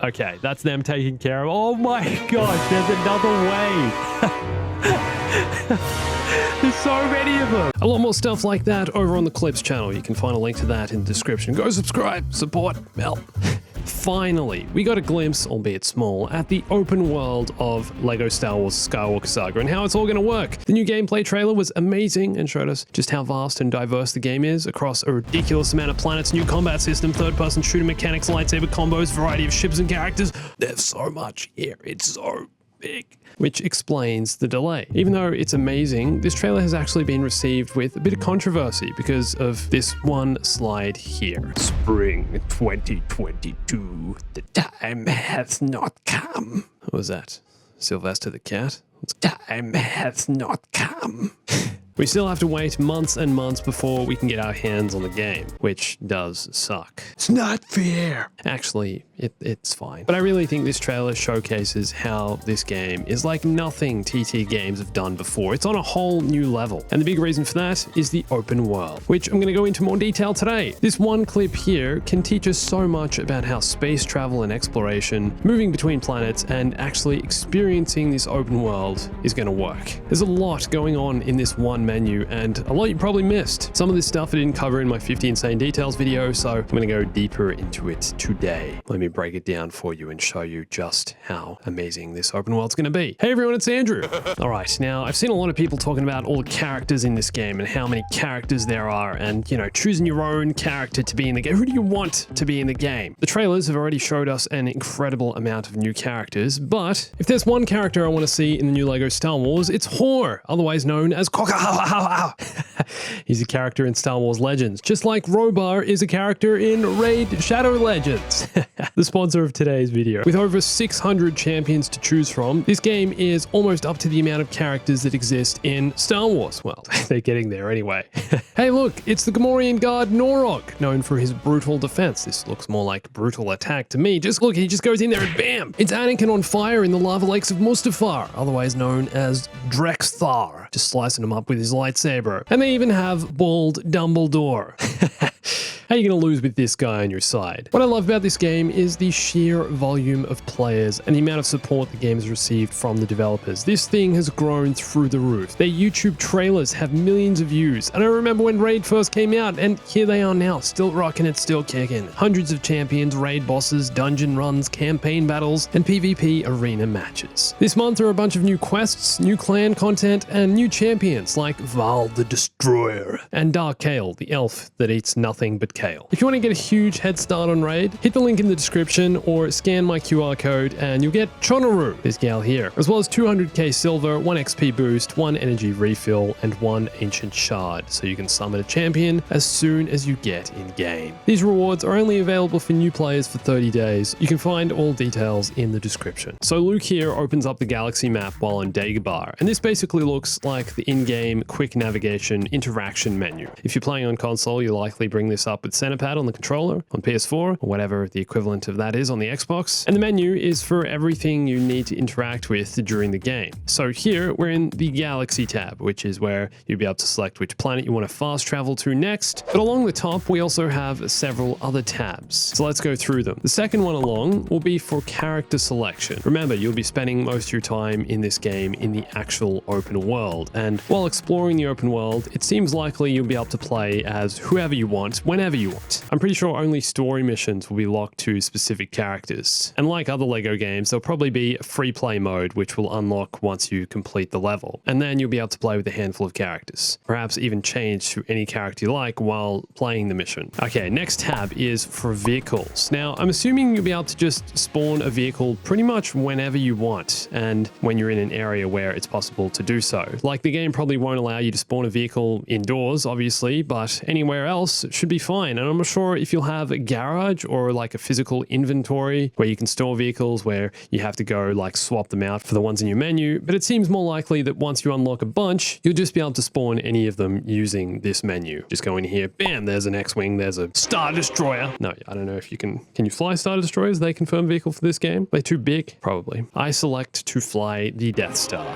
Okay, that's them taking care of. Oh my gosh, there's another wave. There's so many of them. A lot more stuff like that over on the Clips channel. You can find a link to that in the description. Go subscribe, support, help. Finally, we got a glimpse, albeit small, at the open world of LEGO Star Wars Skywalker Saga and how it's all going to work. The new gameplay trailer was amazing and showed us just how vast and diverse the game is across a ridiculous amount of planets, new combat system, third-person shooter mechanics, lightsaber combos, variety of ships and characters. There's so much here. It's so big. Which explains the delay. Even though it's amazing, this trailer has actually been received with a bit of controversy because of this one slide here. Spring 2022, the time has not come. What was that? Sylvester the cat? Time has not come. We still have to wait months and months before we can get our hands on the game, which does suck. It's not fair. Actually, it's fine. But I really think this trailer showcases how this game is like nothing TT games have done before. It's on a whole new level. And the big reason for that is the open world, which I'm going to go into more detail today. This one clip here can teach us so much about how space travel and exploration, moving between planets, and actually experiencing this open world is going to work. There's a lot going on in this one menu, and a lot you probably missed. Some of this stuff I didn't cover in my 50 Insane Details video, so I'm going to go deeper into it today. Let me break it down for you and show you just how amazing this open world's going to be. Hey everyone, it's Andrew. All right, now I've seen a lot of people talking about all the characters in this game and how many characters there are and, you know, choosing your own character to be in the game. Who do you want to be in the game? The trailers have already showed us an incredible amount of new characters, but if there's one character I want to see in the new LEGO Star Wars, it's Hor, otherwise known as He's a character in Star Wars Legends, just like Robar is a character in Raid Shadow Legends. The sponsor of today's video. With over 600 champions to choose from, this game is almost up to the amount of characters that exist in Star Wars. Well, they're getting there anyway. Hey look, it's the Gamorrean guard Norog, known for his brutal defense. This looks more like brutal attack to me. Just look, he just goes in there and bam! It's Anakin on fire in the lava lakes of Mustafar, otherwise known as Drexthar, just slicing him up with his lightsaber. And they even have bald Dumbledore. How are you going to lose with this guy on your side? What I love about this game is the sheer volume of players and the amount of support the game has received from the developers. This thing has grown through the roof. Their YouTube trailers have millions of views. And I remember when Raid first came out, and here they are now, still rocking it, still kicking. Hundreds of champions, raid bosses, dungeon runs, campaign battles, and PvP arena matches. This month there are a bunch of new quests, new clan content, and new champions like Val the Destroyer and Dark Kale, the elf that eats nothing but kale. If you want to get a huge head start on Raid, hit the link in the description or scan my QR code and you'll get Chonaru, this gal here, as well as 200k silver, 1 XP boost, 1 energy refill, and 1 ancient shard, so you can summon a champion as soon as you get in game. These rewards are only available for new players for 30 days. You can find all details in the description. So Luke here opens up the galaxy map while on Dagobah, and this basically looks like the in-game quick navigation interaction menu. If you're playing on console, you'll likely bring this up with center pad on the controller, on PS4, or whatever the equivalent of that is on the Xbox. And the menu is for everything you need to interact with during the game. So here we're in the Galaxy tab, which is where you'll be able to select which planet you want to fast travel to next. But along the top, we also have several other tabs. So let's go through them. The second one along will be for character selection. Remember, you'll be spending most of your time in this game in the actual open world. And while exploring the open world, it seems likely you'll be able to play as whoever you want, whenever you want. I'm pretty sure only story missions will be locked to specific characters. And like other LEGO games, there'll probably be a free play mode which will unlock once you complete the level. And then you'll be able to play with a handful of characters. Perhaps even change to any character you like while playing the mission. Okay, next tab is for vehicles. Now, I'm assuming you'll be able to just spawn a vehicle pretty much whenever you want, and when you're in an area where it's possible to do so. Like, the game probably won't allow you to spawn a vehicle indoors, obviously, but anywhere else should be fine. And I'm not sure if you'll have a garage or like a physical inventory where you can store vehicles where you have to go like swap them out for the ones in your menu, but it seems more likely that once you unlock a bunch, you'll just be able to spawn any of them using this menu. Just go in here, bam, there's an X-Wing, there's a Star Destroyer. No, I don't know if you can you fly Star Destroyers? They confirm vehicle for this game? Are they too big? Probably. I select to fly the Death Star.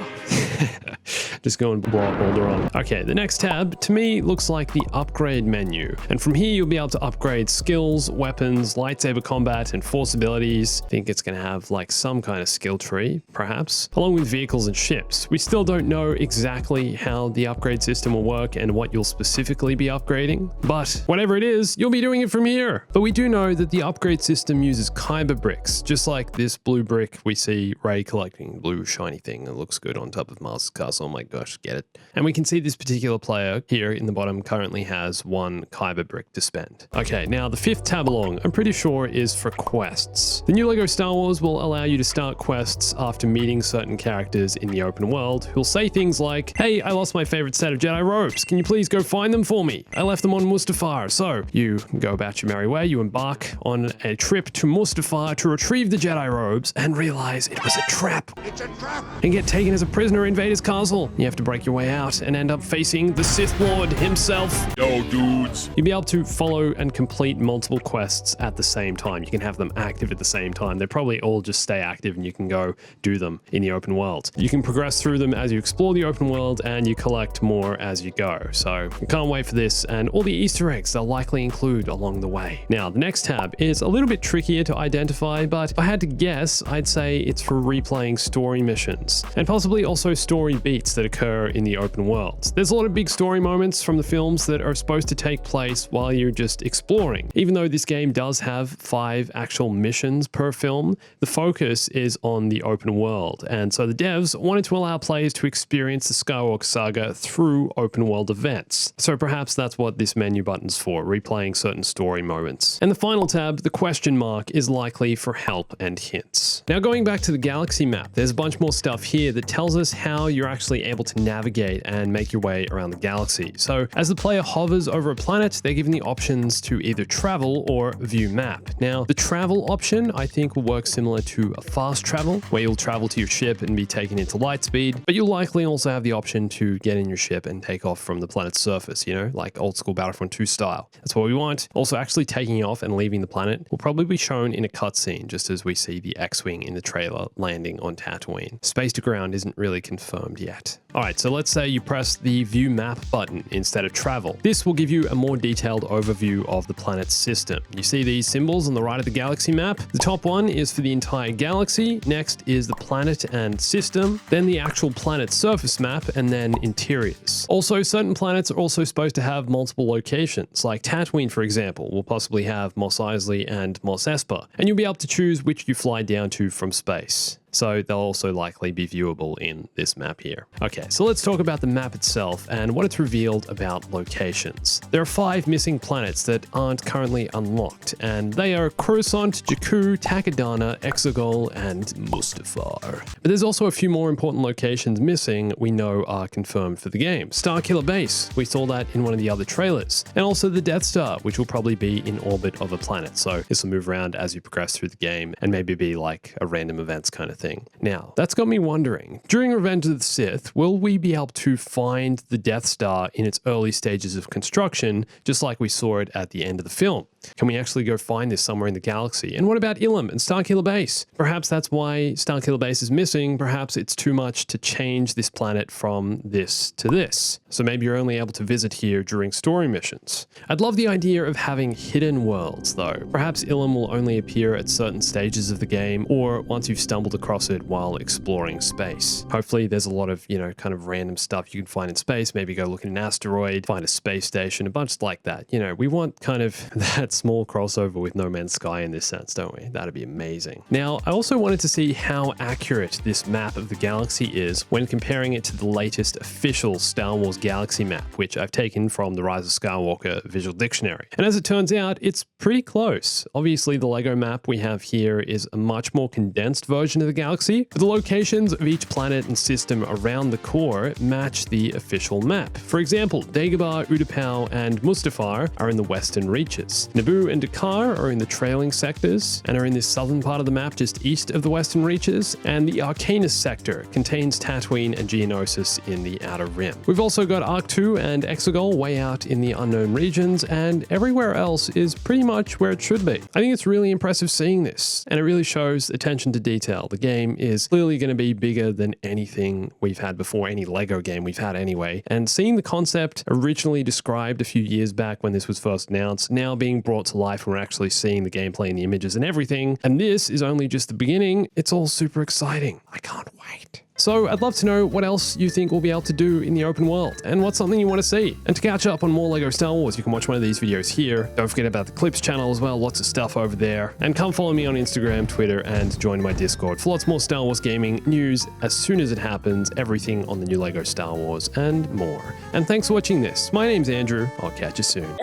Just go and blow up Alderaan. Okay, the next tab to me looks like the upgrade menu. And from here, you'll be able to upgrade skills, weapons, lightsaber combat, and force abilities. I think it's going to have like some kind of skill tree, perhaps, along with vehicles and ships. We still don't know exactly how the upgrade system will work and what you'll specifically be upgrading, but whatever it is, you'll be doing it from here. But we do know that the upgrade system uses kyber bricks, just like this blue brick we see Rey collecting, blue shiny thing that looks good on top of Mars' castle. Oh my gosh, get it? And we can see this particular player here in the bottom currently has 1 kyber brick to spend. Okay, now the 5th tab along, I'm pretty sure is for quests. The new LEGO Star Wars will allow you to start quests after meeting certain characters in the open world who'll say things like, hey, I lost my favorite set of Jedi robes. Can you please go find them for me? I left them on Mustafar. So you go about your merry way, you embark on a trip to Mustafar to retrieve the Jedi robes and realize it was a trap. It's a trap! And get taken as a prisoner in Vader's castle. You have to break your way out and end up facing the Sith Lord himself. Yo, dudes. You'll be able to follow and complete multiple quests at the same time. You can have them active at the same time. They probably all just stay active and you can go do them in the open world. You can progress through them as you explore the open world and you collect more as you go. So I can't wait for this and all the Easter eggs they'll likely include along the way. Now, the next tab is a little bit trickier to identify, but if I had to guess, I'd say it's for replaying story missions and possibly also story beats that occur in the open world. There's a lot of big story moments from the films that are supposed to take place while you're just exploring. Even though this game does have 5 actual missions per film, the focus is on the open world. And so the devs wanted to allow players to experience the Skywalker saga through open world events. So perhaps that's what this menu button's for, replaying certain story moments. And the final tab, the question mark, is likely for help and hints. Now going back to the galaxy map, there's a bunch more stuff here that tells us how you're actually able to navigate and make your way around the galaxy. So as the player hovers over a planet, they're given the options to either travel or view map. Now the travel option I think will work similar to a fast travel, where you'll travel to your ship and be taken into light speed, but you'll likely also have the option to get in your ship and take off from the planet's surface, you know, like old school Battlefront 2 style. That's what we want. Also, actually taking off and leaving the planet will probably be shown in a cutscene, just as we see the X-Wing in the trailer landing on Tatooine. Space to ground isn't really confirmed yet. Alright, so let's say you press the view map button instead of travel. This will give you a more detailed overview of the planet's system. You see these symbols on the right of the galaxy map? The top one is for the entire galaxy, next is the planet and system, then the actual planet's surface map, and then interiors. Also, certain planets are also supposed to have multiple locations, like Tatooine, for example, will possibly have Mos Eisley and Mos Espa, and you'll be able to choose which you fly down to from space. So they'll also likely be viewable in this map here. Okay, so let's talk about the map itself and what it's revealed about locations. There are 5 missing planets that aren't currently unlocked, and they are Coruscant, Jakku, Takodana, Exegol, and Mustafar. But there's also a few more important locations missing we know are confirmed for the game. Starkiller Base, we saw that in one of the other trailers, and also the Death Star, which will probably be in orbit of a planet. So this will move around as you progress through the game and maybe be like a random events kind of thing. Now, that's got me wondering, during Revenge of the Sith, will we be able to find the Death Star in its early stages of construction, just like we saw it at the end of the film? Can we actually go find this somewhere in the galaxy? And what about Ilum and Starkiller Base? Perhaps that's why Starkiller Base is missing. Perhaps it's too much to change this planet from this to this. So maybe you're only able to visit here during story missions. I'd love the idea of having hidden worlds though. Perhaps Ilum will only appear at certain stages of the game or once you've stumbled across it while exploring space. Hopefully there's a lot of, you know, kind of random stuff you can find in space. Maybe go look at an asteroid, find a space station, a bunch like that. You know, we want kind of that small crossover with No Man's Sky in this sense, don't we? That'd be amazing. Now, I also wanted to see how accurate this map of the galaxy is when comparing it to the latest official Star Wars galaxy map, which I've taken from the Rise of Skywalker visual dictionary. And as it turns out, it's pretty close. Obviously, the LEGO map we have here is a much more condensed version of the galaxy, but the locations of each planet and system around the core match the official map. For example, Dagobah, Utapau, and Mustafar are in the western reaches. Naboo and Dakar are in the trailing sectors and are in this southern part of the map just east of the western reaches, and the Arcanus sector contains Tatooine and Geonosis in the outer rim. We've also got Arc 2 and Exegol way out in the unknown regions, and everywhere else is pretty much where it should be. I think it's really impressive seeing this, and it really shows attention to detail. The game is clearly going to be bigger than anything we've had before, any LEGO game we've had anyway, and seeing the concept originally described a few years back when this was first announced, now being brought to life and we're actually seeing the gameplay and the images and everything, and this is only just the beginning, it's all super exciting. I can't wait. So I'd love to know what else you think we'll be able to do in the open world and what's something you want to see. And to catch up on more LEGO Star Wars, you can watch one of these videos here. Don't forget about the Clips channel as well, lots of stuff over there. And come follow me on Instagram, Twitter, and join my Discord for lots more Star Wars gaming news as soon as it happens, everything on the new LEGO Star Wars and more. And thanks for watching this. My name's Andrew. I'll catch you soon.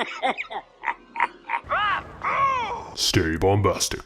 Stay bombastic.